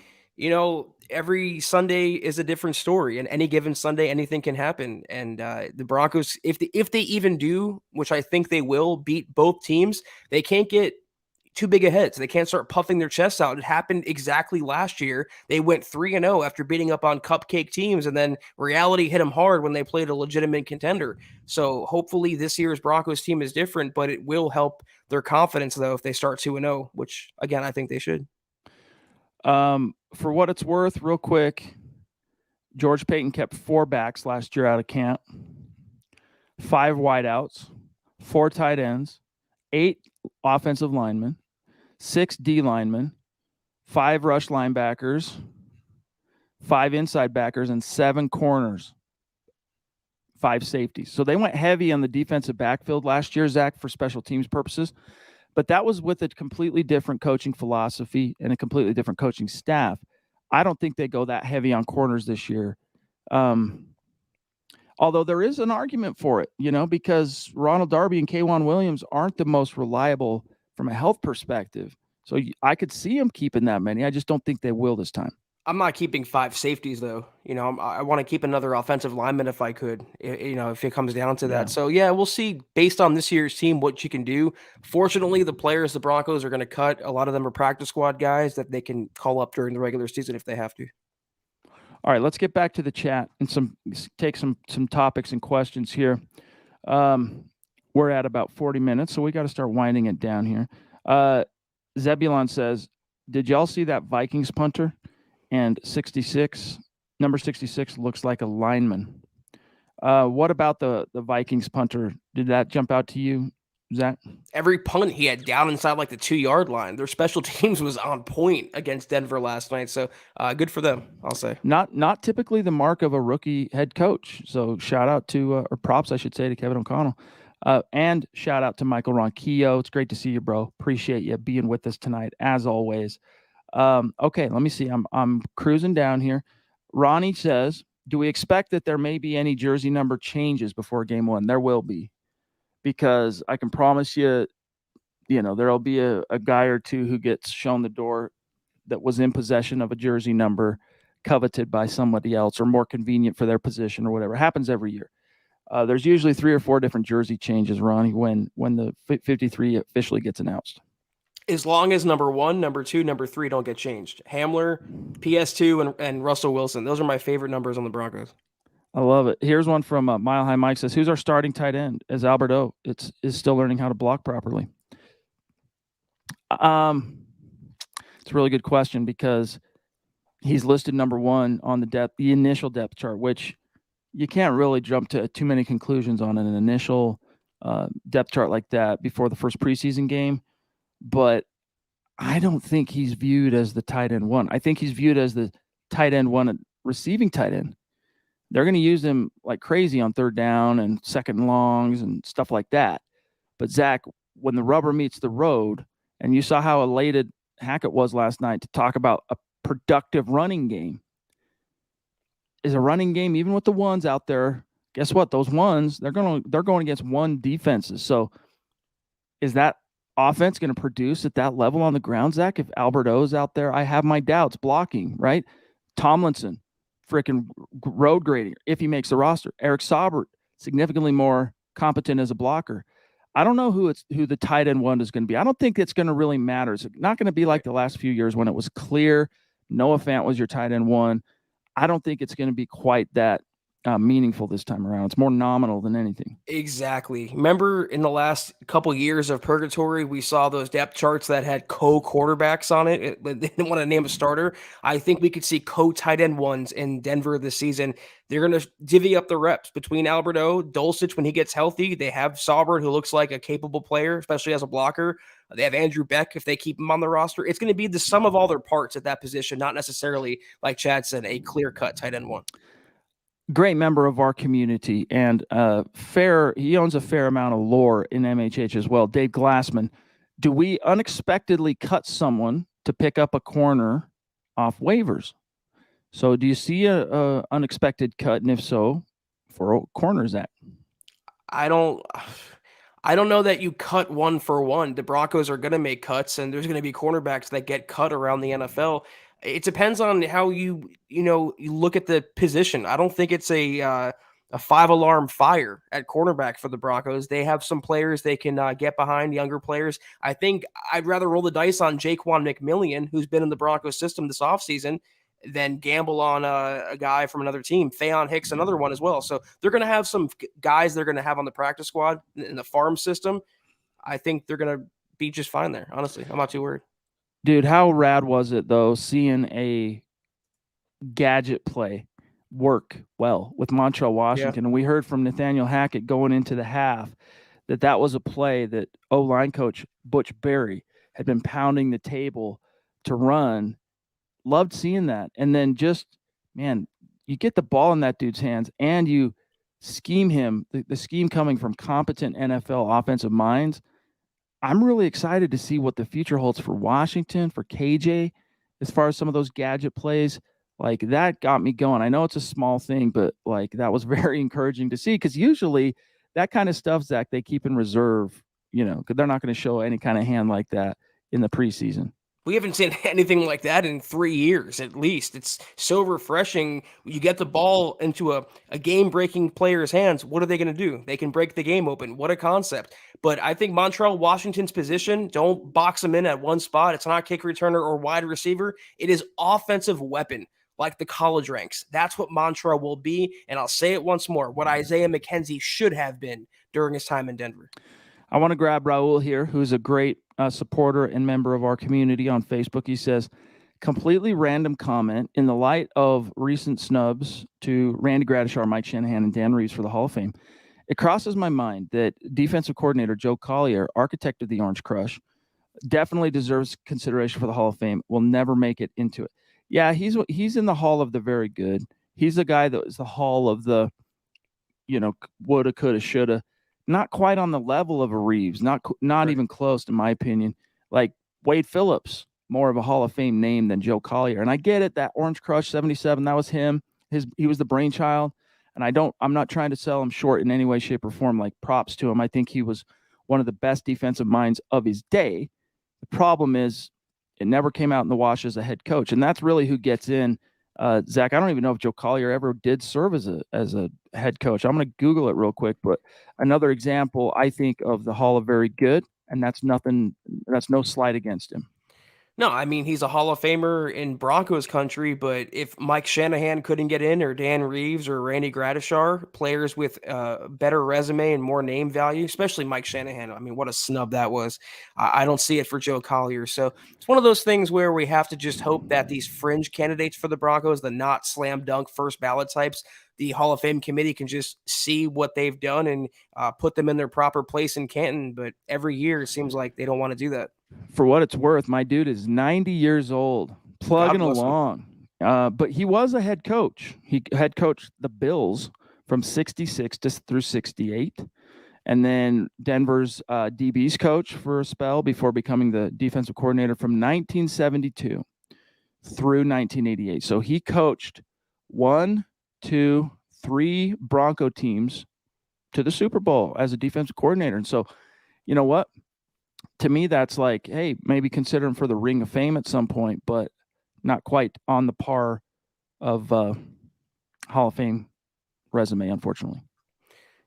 Speaker 2: every Sunday is a different story. And any given Sunday, anything can happen. And the Broncos, if they even do, which I think they will, beat both teams, they can't get too big of heads. They can't start puffing their chests out. It happened exactly last year. They went 3-0 after beating up on cupcake teams, and then reality hit them hard when they played a legitimate contender. So hopefully this year's Broncos team is different, but it will help their confidence, though, if they start 2-0, which, again, I think they should.
Speaker 1: For what it's worth, real quick, George Payton kept 4 backs last year out of camp, 5 wideouts, 4 tight ends, 8 offensive linemen, 6 D linemen, 5 rush linebackers, 5 inside backers, and 7 corners, 5 safeties. So they went heavy on the defensive backfield last year, Zach, for special teams purposes. But that was with a completely different coaching philosophy and a completely different coaching staff. I don't think they go that heavy on corners this year. Although there is an argument for it, because Ronald Darby and K'Wan Williams aren't the most reliable from a health perspective. So I could see them keeping that many. I just don't think they will this time.
Speaker 2: I'm not keeping 5 safeties, though. I want to keep another offensive lineman if I could, if it comes down to that.
Speaker 1: Yeah.
Speaker 2: So, yeah, we'll see based on this year's team what you can do. Fortunately, the players the Broncos are going to cut, a lot of them are practice squad guys that they can call up during the regular season if they have to.
Speaker 1: All right, let's get back to the chat and take some topics and questions here. We're at about 40 minutes, so we got to start winding it down here. Zebulon says, did y'all see that Vikings punter? And number 66 looks like a lineman. What about the Vikings punter? Did that jump out to you, Zach?
Speaker 2: Every punt he had down inside like the 2-yard line. Their special teams was on point against Denver last night. So good for them, I'll say.
Speaker 1: Not typically the mark of a rookie head coach. So shout out to, or props, I should say, to Kevin O'Connell. And shout out to Michael Ronquillo. It's great to see you, bro. Appreciate you being with us tonight, as always. Okay, let me see. I'm cruising down here. Ronnie says, do we expect that there may be any jersey number changes before game 1? There will be, because I can promise you, there'll be a guy or two who gets shown the door that was in possession of a jersey number coveted by somebody else or more convenient for their position or whatever. It happens every year. There's usually 3 or 4 different jersey changes, Ronnie, when the 53 officially gets announced.
Speaker 2: As long as number 1, number 2, number 3 don't get changed. Hamler, PS2, and Russell Wilson. Those are my favorite numbers on the Broncos.
Speaker 1: I love it. Here's one from Mile High Mike says, who's our starting tight end? As Albert O is still learning how to block properly. It's a really good question because he's listed number 1 on the initial depth chart, which you can't really jump to too many conclusions on an initial depth chart like that before the first preseason game. But I don't think he's viewed as the tight end 1. I think he's viewed as the tight end 1 receiving tight end. They're going to use him like crazy on 3rd down and 2nd and longs and stuff like that. But Zach, when the rubber meets the road, and you saw how elated Hackett was last night to talk about a productive running game, is a running game, even with the ones out there, guess what? Those ones, they're going against 1 defenses. So is that offense going to produce at that level on the ground, Zach? If Albert O's out there, I have my doubts blocking, right? Tomlinson, freaking road grading, if he makes the roster. Eric Saubert, significantly more competent as a blocker. I don't know who the tight end 1 is going to be. I don't think it's going to really matter. It's not going to be like the last few years when it was clear Noah Fant was your tight end 1. I don't think it's going to be quite that meaningful this time around. It's more nominal than anything.
Speaker 2: Exactly. Remember in the last couple years of purgatory, we saw those depth charts that had co-quarterbacks on it. They didn't want to name a starter. I think we could see co-tight end 1s in Denver this season. They're going to divvy up the reps between Alberto, Dulcich when he gets healthy. They have Saubert, who looks like a capable player, especially as a blocker. They have Andrew Beck if they keep him on the roster. It's going to be the sum of all their parts at that position, not necessarily, like Chad said, a clear-cut tight end 1.
Speaker 1: Great member of our community and he owns a fair amount of lore in MHH as well. Dave Glassman, do we unexpectedly cut someone to pick up a corner off waivers? So do you see a unexpected cut, and if so, for corners at?
Speaker 2: I don't know that you cut 1 for 1. The Broncos are going to make cuts, and there's going to be cornerbacks that get cut around the NFL. It depends on how you look at the position. I don't think it's a a 5-alarm fire at cornerback for the Broncos. They have some players they can get behind, younger players. I think I'd rather roll the dice on Jaquan McMillian, who's been in the Broncos system this offseason, than gamble on a guy from another team. Faion Hicks, another one as well. So they're going to have some guys they're going to have on the practice squad in the farm system. I think they're going to be just fine there. Honestly, I'm not too worried.
Speaker 1: Dude, how rad was it, though, seeing a gadget play work well with Montreal Washington? And we heard from Nathaniel Hackett going into the half that was a play that O-line coach Butch Berry had been pounding the table to run. Loved seeing that. And then just, man, you get the ball in that dude's hands and you scheme him, the scheme coming from competent NFL offensive minds. I'm really excited to see what the future holds for Washington, for KJ, as far as some of those gadget plays. Like, that got me going. I know it's a small thing, but like, that was very encouraging to see, because usually that kind of stuff, Zach, they keep in reserve, because they're not going to show any kind of hand like that in the preseason.
Speaker 2: We haven't seen anything like that in 3 years, at least. It's so refreshing. You get the ball into a game-breaking player's hands. What are they going to do? They can break the game open. What a concept. But I think Montreal Washington's position, don't box them in at one spot. It's not kick returner or wide receiver. It is offensive weapon, like the college ranks. That's what Montreal will be. And I'll say it once more, what Isaiah McKenzie should have been during his time in Denver.
Speaker 1: I want to grab Raul here, who's a great supporter and member of our community on Facebook. He says, completely random comment. In the light of recent snubs to Randy Gradishar, Mike Shanahan, and Dan Reeves for the Hall of Fame, it crosses my mind that defensive coordinator Joe Collier, architect of the Orange Crush, definitely deserves consideration for the Hall of Fame, will never make it into it. Yeah, he's in the Hall of the Very Good. He's the guy that was the Hall of the, woulda, coulda, shoulda. Not quite on the level of a Reeves, not right. Even close, in my opinion. Like Wade Phillips, more of a Hall of Fame name than Joe Collier. And I get it, that Orange Crush 77, that was him. He was the brainchild. And I'm not trying to sell him short in any way, shape, or form. Like, props to him. I think he was one of the best defensive minds of his day. The problem is it never came out in the wash as a head coach. And that's really who gets in. Zach, I don't even know if Joe Collier ever did serve as a head coach. I'm going to Google it real quick, but another example, I think, of the Hall of Very Good, and that's no slight against him.
Speaker 2: No, I mean, he's a Hall of Famer in Broncos country, but if Mike Shanahan couldn't get in, or Dan Reeves or Randy Gradishar, players with better resume and more name value, especially Mike Shanahan, I mean, what a snub that was. I don't see it for Joe Collier. So it's one of those things where we have to just hope that these fringe candidates for the Broncos, the not slam dunk first ballot types, the Hall of Fame committee can just see what they've done and put them in their proper place in Canton. But every year it seems like they don't want to do that.
Speaker 1: For what it's worth, my dude is 90 years old, plugging along. But he was a head coach. He head coached the Bills from 66 through 68. And then Denver's DB's coach for a spell before becoming the defensive coordinator from 1972 through 1988. So he coached 1, 2, 3 Bronco teams to the Super Bowl as a defensive coordinator. And so, you know what? To me, that's like, hey, maybe consider him for the Ring of Fame at some point, but not quite on the par of Hall of Fame resume, unfortunately.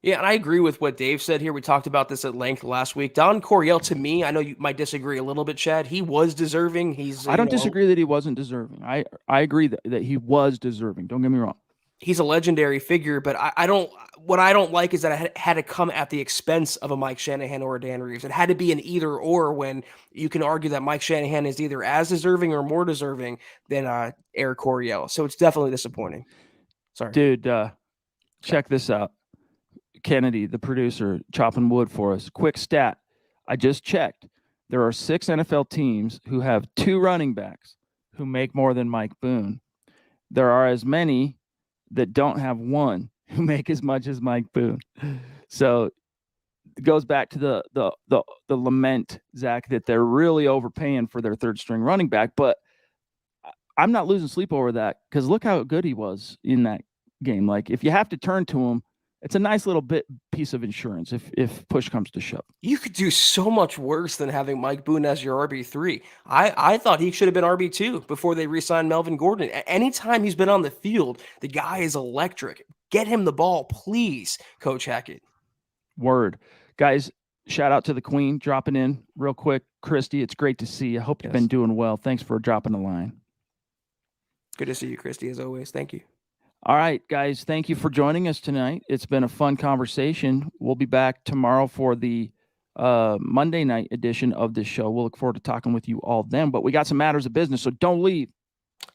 Speaker 2: Yeah, and I agree with what Dave said here. We talked about this at length last week. Don Coryell, to me, I know you might disagree a little bit, Chad. He was deserving.
Speaker 1: I don't disagree that he wasn't deserving. I agree that he was deserving. Don't get me wrong.
Speaker 2: He's a legendary figure, but I don't. What I don't like is that it had to come at the expense of a Mike Shanahan or a Dan Reeves. It had to be an either or, when you can argue that Mike Shanahan is either as deserving or more deserving than Eric Coryell. So it's definitely disappointing. Sorry,
Speaker 1: dude. Check this out. Kennedy, the producer, chopping wood for us. Quick stat. I just checked. There are 6 NFL teams who have 2 running backs who make more than Mike Boone. There are as many that don't have 1 who make as much as Mike Boone. So it goes back to the lament, Zach, that they're really overpaying for their third string running back. But I'm not losing sleep over that, because look how good he was in that game. Like, if you have to turn to him, it's a nice little piece of insurance if push comes to shove.
Speaker 2: You could do so much worse than having Mike Boone as your RB3. I thought he should have been RB2 before they re-signed Melvin Gordon. Anytime he's been on the field, the guy is electric. Get him the ball, please, Coach Hackett.
Speaker 1: Word. Guys, shout out to the Queen dropping in real quick. Christy, it's great to see you. I hope you've been doing well. Thanks for dropping the line.
Speaker 2: Good to see you, Christy, as always. Thank you.
Speaker 1: All right, guys, thank you for joining us tonight. It's been a fun conversation. We'll be back tomorrow for the Monday night edition of this show. We'll look forward to talking with you all then, but we got some matters of business, so don't leave.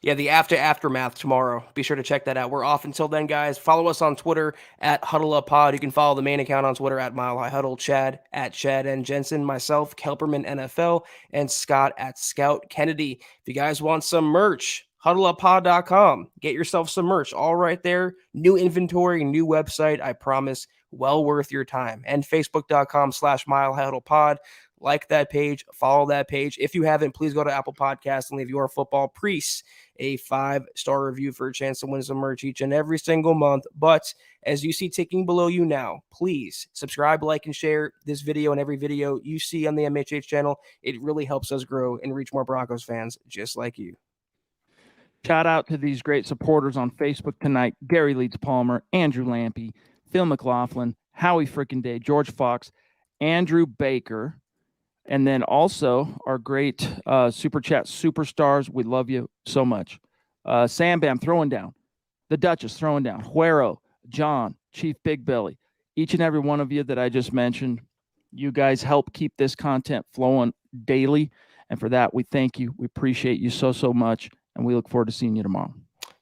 Speaker 2: Yeah, the aftermath tomorrow. Be sure to check that out. We're off until then, guys. Follow us on Twitter at HuddleUpPod. You can follow the main account on Twitter at Mile High Huddle, Chad at Chad and Jensen, myself, Kelberman NFL, and Scott at Scout Kennedy. If you guys want some merch, HuddleUpPod.com. Get yourself some merch. All right there. New inventory, new website. I promise, well worth your time. And Facebook.com/MileHighHuddlePod. Like that page, follow that page. If you haven't, please go to Apple Podcasts and leave your football priest a 5-star review for a chance to win some merch each and every single month. But as you see ticking below you now, please subscribe, like, and share this video and every video you see on the MHH channel. It really helps us grow and reach more Broncos fans just like you.
Speaker 1: Shout out to these great supporters on Facebook tonight: Gary Leeds Palmer, Andrew Lampy, Phil McLaughlin, Howie Frickin' Day, George Fox, Andrew Baker, and then also our great Super Chat superstars. We love you so much. Sam Bam throwing down. The Duchess throwing down. Huero, John, Chief Big Billy. Each and every one of you that I just mentioned, you guys help keep this content flowing daily. And for that, we thank you. We appreciate you so, so much. And we look forward to seeing you tomorrow.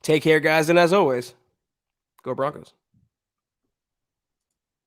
Speaker 2: Take care, guys. And as always, go Broncos.